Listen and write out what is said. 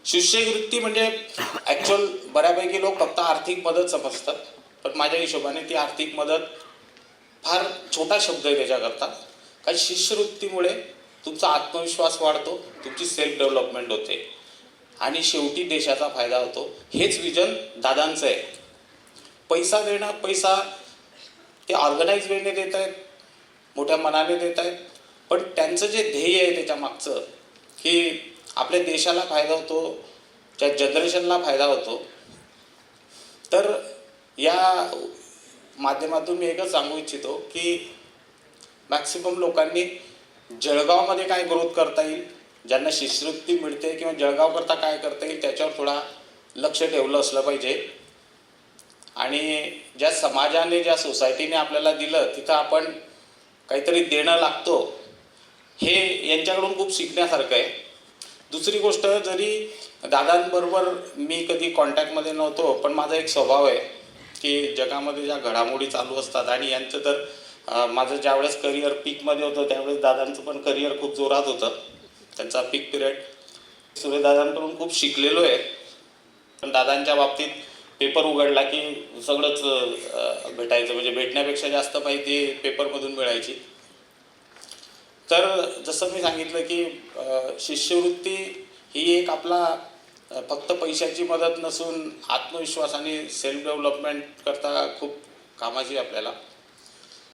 शिष्यवृत्ती म्हणजे ॲक्च्युअल बऱ्यापैकी लोक फक्त आर्थिक मदत समजतात, पण माझ्या हिशोबाने ती आर्थिक मदत फार छोटा शब्द आहे त्याच्याकरता. कारण शिष्यवृत्तीमुळे तुमचा आत्मविश्वास वाढतो, तुमची सेल्फ डेव्हलपमेंट होते आणि शेवटी देशाचा फायदा होतो. हेच विजन दादांचं आहे. पैसा ते ऑर्गनाइज वेने देत आहेत, मोठ्या मनाने देत आहेत, पण त्यांचं जे ध्येय आहे त्याच्या मागचं की आपल्या देशाला फायदा होतो, त्या जनरेशनला फायदा होतो. तर या माध्यमातून मी एकच सांगू इच्छितो की मॅक्सिमम लोकांनी जळगावमध्ये काय ग्रोथ करता येईल, ज्यांना शिष्यवृत्ती मिळते किंवा जळगावकरता काय करता येईल त्याच्यावर थोडा लक्ष ठेवलं असलं पाहिजे. आणि ज्या समाजाने, ज्या सोसायटीने आपल्याला दिलं तिथं आपण काहीतरी देणं लागतो, हे यांच्याकडून खूप शिकण्यासारखं आहे. दुसरी गोष्ट, जरी दादांबरोबर मी कधी कॉन्टॅक्टमध्ये नव्हतो, पण माझा एक स्वभाव आहे की जगामध्ये ज्या घडामोडी चालू असतात, आणि यांचं तर माझं ज्यावेळेस करिअर पीकमध्ये होतं त्यावेळेस दादांचं पण करिअर खूप जोरात होतं, त्यांचा पीक पिरियड. सूर्यदादांकडून खूप शिकलेलो आहे. पण दादांच्या बाबतीत पेपर उघडला की सगळंच भेटायचं, म्हणजे भेटण्यापेक्षा जास्त माहिती पेपरमधून मिळायची. तर जसं मी सांगितलं की शिष्यवृत्ती ही एक आपला फक्त पैशाची मदत नसून आत्मविश्वास आणि सेल्फ डेव्हलपमेंट करता खूप कामाची आपल्याला.